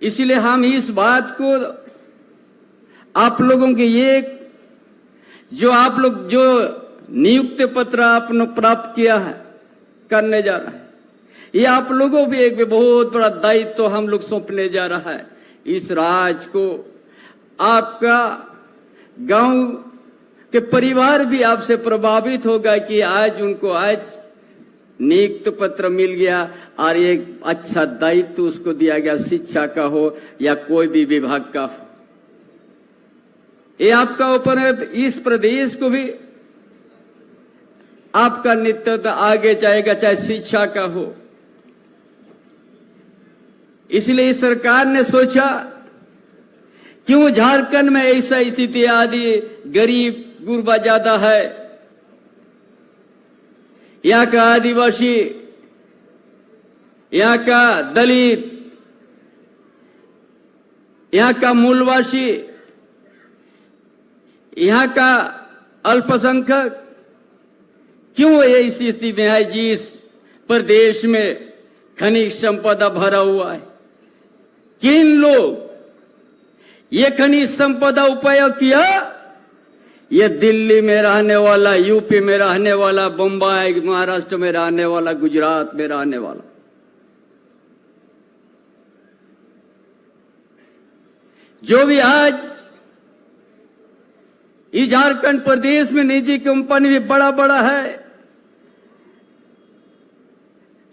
इसलिए हम इस बात को आप लोगों के ये जो आप लोग जो नियुक्ति पत्र आपने प्राप्त किया है करने जा रहा है, ये आप लोगों भी एक बहुत बड़ा दायित्व तो हम लोग सौंपने जा रहा है। इस राज को आपका गांव के परिवार भी आपसे प्रभावित होगा कि आज उनको आज नियुक्ति पत्र मिल गया और एक अच्छा दायित्व उसको दिया गया, शिक्षा का हो या कोई भी विभाग का हो। ये आपका ऊपर है। इस प्रदेश को भी आपका नेतृत्व आगे जाएगा, चाहे शिक्षा का हो। इसलिए सरकार ने सोचा क्यों झारखंड में ऐसा स्थिति आदि गरीब गुरबा ज्यादा है, यहाँ का आदिवासी, यहाँ का दलित, यहाँ का मूलवासी, यहाँ का अल्पसंख्यक क्यों ये स्थिति में है। जिस प्रदेश में खनिज संपदा भरा हुआ है, किन लोग ये खनिज संपदा उपयोग किया? ये दिल्ली में रहने वाला, यूपी में रहने वाला, बम्बई महाराष्ट्र में रहने वाला, गुजरात में रहने वाला। जो भी आज इस झारखंड प्रदेश में निजी कंपनी भी बड़ा बड़ा है,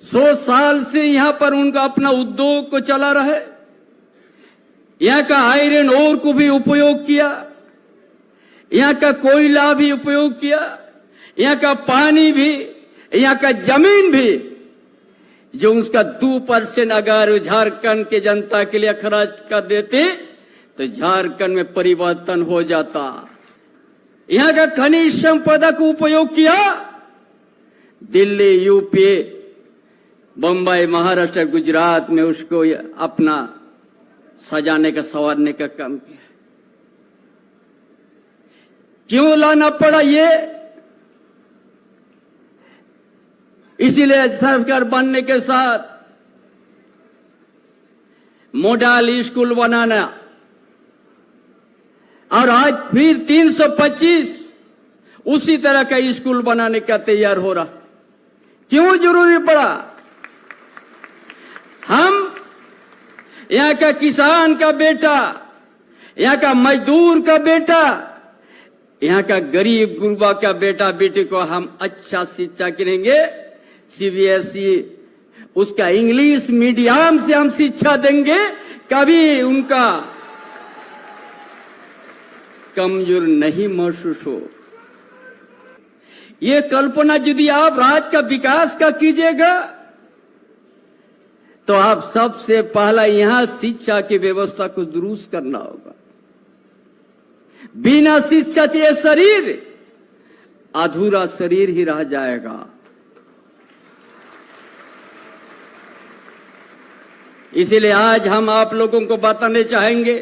100 साल से यहां पर उनका अपना उद्योग को चला रहे, यहाँ का आयरन ओर को भी उपयोग किया, यहाँ का कोयला भी उपयोग किया, यहाँ का पानी भी, यहाँ का जमीन भी, जो उसका 2% अगर झारखंड के जनता के लिए खर्च कर देते तो झारखंड में परिवर्तन हो जाता। यहाँ का खनिज संपदा को उपयोग किया, दिल्ली, यूपी, बम्बई, महाराष्ट्र, गुजरात में उसको अपना सजाने का, संवारने का काम किया। क्यों लाना पड़ा ये? इसीलिए सरकार बनने के साथ मॉडल स्कूल बनाना और आज फिर 325 उसी तरह का स्कूल बनाने का तैयार हो रहा। क्यों जरूरी पड़ा? हम यहाँ का किसान का बेटा, यहाँ का मजदूर का बेटा, यहाँ का गरीब गुरबा का बेटा बेटी को हम अच्छा शिक्षा करेंगे, सीबीएसई उसका इंग्लिश मीडियम से हम शिक्षा देंगे, कभी उनका कमजोर नहीं महसूस हो। ये कल्पना यदि आप राज्य का विकास का कीजिएगा तो आप सबसे पहला यहां शिक्षा की व्यवस्था को दुरुस्त करना होगा। बिना शिक्षा से शरीर अधूरा शरीर ही रह जाएगा। इसीलिए आज हम आप लोगों को बताने चाहेंगे,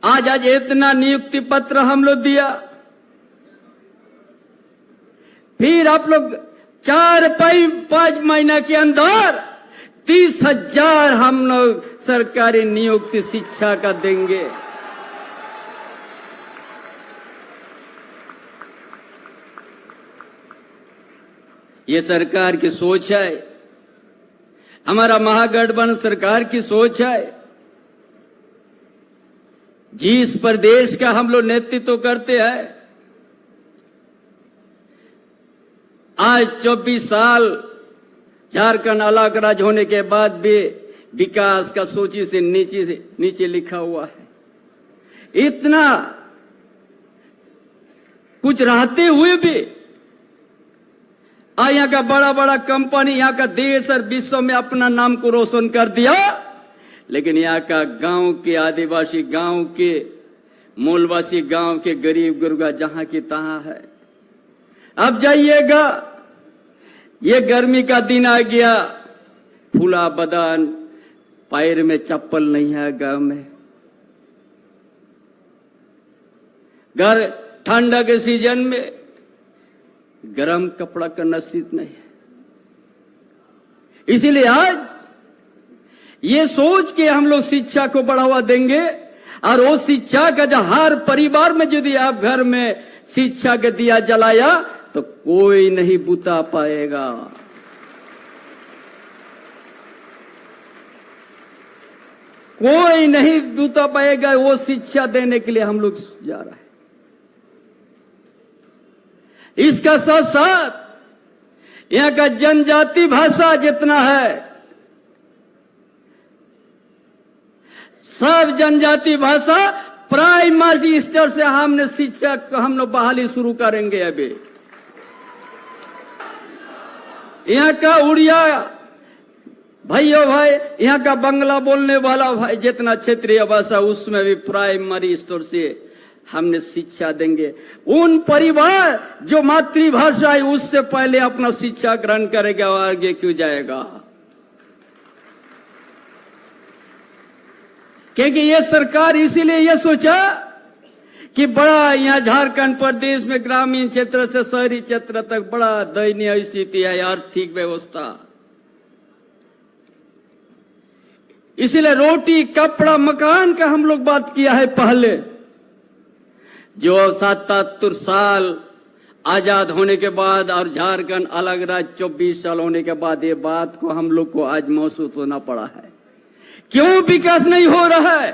आज इतना नियुक्ति पत्र हम लोग दिया, फिर आप लोग 4-5 महीना के अंदर 30,000 हम लोग सरकारी नियुक्ति शिक्षा का देंगे। ये सरकार की सोच है, हमारा महागठबंधन सरकार की सोच है। जिस प्रदेश का हम लोग नेतृत्व करते हैं, आज 24 साल झारखंड अलग राज्य होने के बाद भी विकास का सूची से नीचे लिखा हुआ है। इतना कुछ रहते हुए भी आज यहाँ का बड़ा बड़ा कंपनी यहाँ का देश और विश्व में अपना नाम को रोशन कर दिया, लेकिन यहाँ का गांव के आदिवासी, गांव के मूलवासी, गांव के गरीब गुरबा जहां की तहां है। अब जाइएगा, ये गर्मी का दिन आ गया, फूला बदन, पैर में चप्पल नहीं है गांव में, घर ठंडा के सीजन में गरम कपड़ा का नसीब नहीं है। इसीलिए आज ये सोच के हम लोग शिक्षा को बढ़ावा देंगे। और वो शिक्षा का जो हर परिवार में यदि आप घर में शिक्षा का दिया जलाया तो कोई नहीं बुता पाएगा। कोई नहीं बुता पाएगा। वो शिक्षा देने के लिए हम लोग जा रहे हैं। इसका साथ साथ यहां का जनजाति भाषा जितना है, सब जनजाति भाषा प्राइमरी स्तर से हमने शिक्षा हम लोग बहाली शुरू करेंगे। अभी यहाँ का उड़िया भाइयों भाई, यहाँ का बंगला बोलने वाला भाई, जितना क्षेत्रीय भाषा उसमें भी प्राइमरी स्तर से हमने शिक्षा देंगे। उन परिवार जो मातृभाषा है उससे पहले अपना शिक्षा ग्रहण करेगा और आगे क्यों जाएगा। क्योंकि ये सरकार इसीलिए ये सोचा कि बड़ा यहाँ झारखंड प्रदेश में ग्रामीण क्षेत्र से शहरी क्षेत्र तक बड़ा दयनीय स्थिति है, आर्थिक व्यवस्था। इसीलिए रोटी कपड़ा मकान का हम लोग बात किया है पहले। जो 77 साल आजाद होने के बाद और झारखंड अलग राज्य 24 साल होने के बाद ये बात को हम लोग को आज महसूस होना पड़ा है। क्यों विकास नहीं हो रहा है?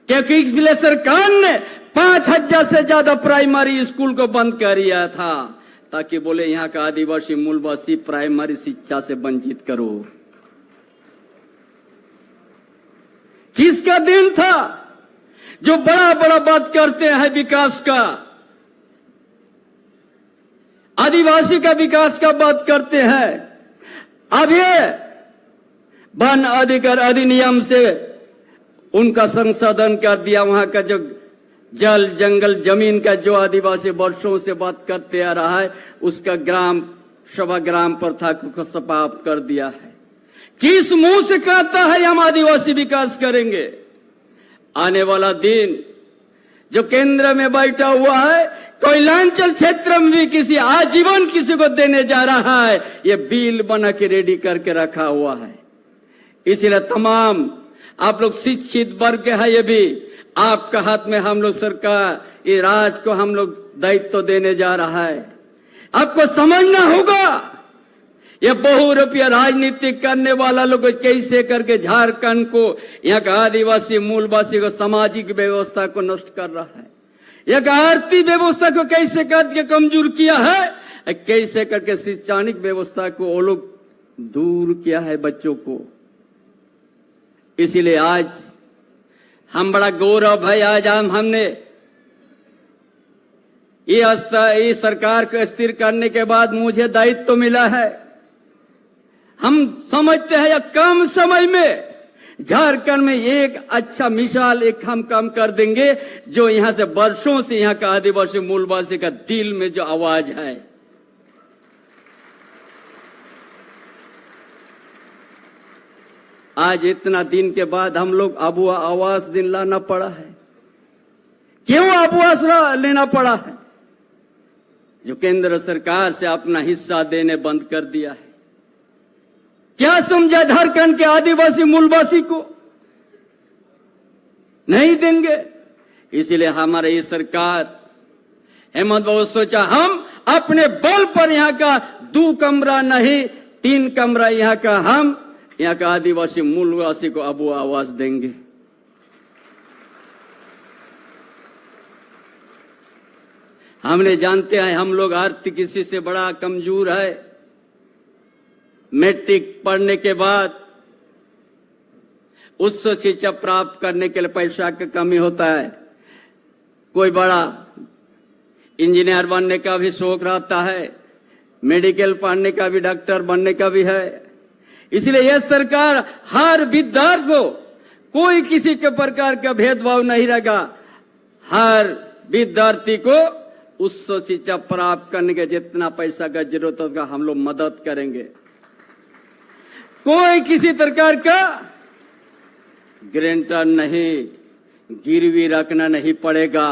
क्योंकि पिछले सरकार ने 5000 से ज्यादा प्राइमरी स्कूल को बंद कर दिया था, ताकि बोले यहाँ का आदिवासी मूलवासी प्राइमरी शिक्षा से वंचित करो। किसका दिन था जो बड़ा बड़ा बात करते हैं विकास का, आदिवासी का विकास का बात करते हैं। अब ये वन अधिकार अधिनियम से उनका संशोधन कर दिया। वहां का जो जल जंगल जमीन का जो आदिवासी वर्षों से बात करते आ रहा है उसका ग्राम सभा ग्राम प्रथा को समाप्त कर दिया है। किस मुंह से कहता है हम आदिवासी विकास करेंगे? आने वाला दिन जो केंद्र में बैठा हुआ है कोयलांचल क्षेत्र में भी किसी आजीवन किसी को देने जा रहा है, ये बिल बना के रेडी करके रखा हुआ है। इसलिए तमाम आप लोग शिक्षित वर्ग है, ये भी आपका हाथ में हम लोग सरकार ये राज को हम लोग दायित्व देने जा रहा है। आपको समझना होगा ये बहुरूपीय राजनीति करने वाला लोग कैसे करके झारखंड को यहाँ का आदिवासी मूलवासी को सामाजिक व्यवस्था को नष्ट कर रहा है। यहाँ का आर्थिक व्यवस्था को कैसे करके कमजोर किया है, कैसे करके शैक्षणिक व्यवस्था को वो लोग दूर किया है बच्चों को। इसीलिए आज हम बड़ा गौरव है, आज हमने ये सरकार को स्थिर करने के बाद मुझे दायित्व तो मिला है। हम समझते हैं कम समय में झारखंड में एक अच्छा मिसाल एक हम काम कर देंगे, जो यहां से वर्षों से यहां का आदिवासी मूलवासी का दिल में जो आवाज है। आज इतना दिन के बाद हम लोग अबुआ आवास दिन लाना पड़ा है। क्यों आवास लेना पड़ा है? जो केंद्र सरकार से अपना हिस्सा देने बंद कर दिया है। क्या समझा झारखंड के आदिवासी मूलवासी को? नहीं देंगे। इसीलिए हमारे ये सरकार हेमंत बाबू सोचा हम अपने बल पर यहाँ का 2 कमरा नहीं 3 कमरा यहाँ का हम यहाँ का आदिवासी मूलवासी को अब आवास देंगे। हमने जानते हैं हम लोग आर्थिक किसी से बड़ा कमजोर है। मैट्रिक पढ़ने के बाद उच्च शिक्षा प्राप्त करने के लिए पैसा की कमी होता है। कोई बड़ा इंजीनियर बनने का भी शौक रहता है, मेडिकल पढ़ने का भी, डॉक्टर बनने का भी है। इसलिए यह सरकार हर विद्यार्थी को कोई किसी के प्रकार का भेदभाव नहीं रहेगा। हर विद्यार्थी को उच्च शिक्षा प्राप्त करने के जितना पैसा का जरूरत होगा हम लोग मदद करेंगे। कोई किसी प्रकार का गारंटर नहीं, गिरवी रखना नहीं पड़ेगा।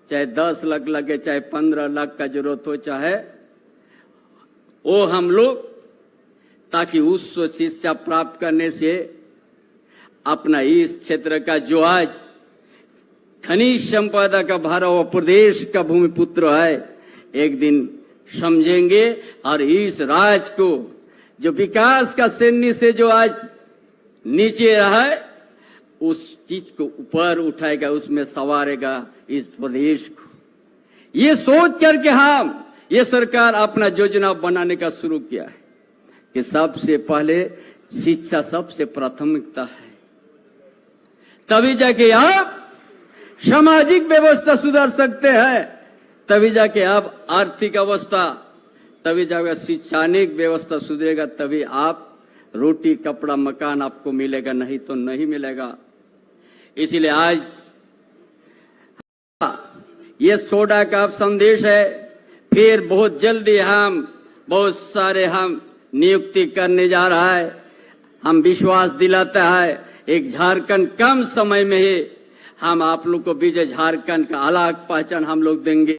चाहे 10 लाख लगे, चाहे 15 लाख का जरूरत हो, चाहे वो हम लोग ताकि उस शिक्षा प्राप्त करने से अपना इस क्षेत्र का जो आज खनिज संपदा का भरा हुआ प्रदेश का भूमिपुत्र है, एक दिन समझेंगे और इस राज्य को जो विकास का श्रेणी से जो आज नीचे रहा है उस चीज को ऊपर उठाएगा, उसमें संवारेगा इस प्रदेश को। ये सोच करके ये सरकार अपना योजना बनाने का शुरू किया है कि सबसे पहले शिक्षा सबसे प्राथमिकता है, तभी जाके आप सामाजिक व्यवस्था सुधार सकते हैं, तभी जाके आप आर्थिक अवस्था, तभी जाके शैक्षणिक व्यवस्था सुधरेगा, तभी आप रोटी कपड़ा मकान आपको मिलेगा, नहीं तो नहीं मिलेगा। इसीलिए आज ये छोटा का संदेश है। फिर बहुत जल्दी हम बहुत सारे नियुक्ति करने जा रहा है। हम विश्वास दिलाता है एक झारखंड कम समय में ही हम आप लोग को विजय झारखंड का अलग पहचान हम लोग देंगे।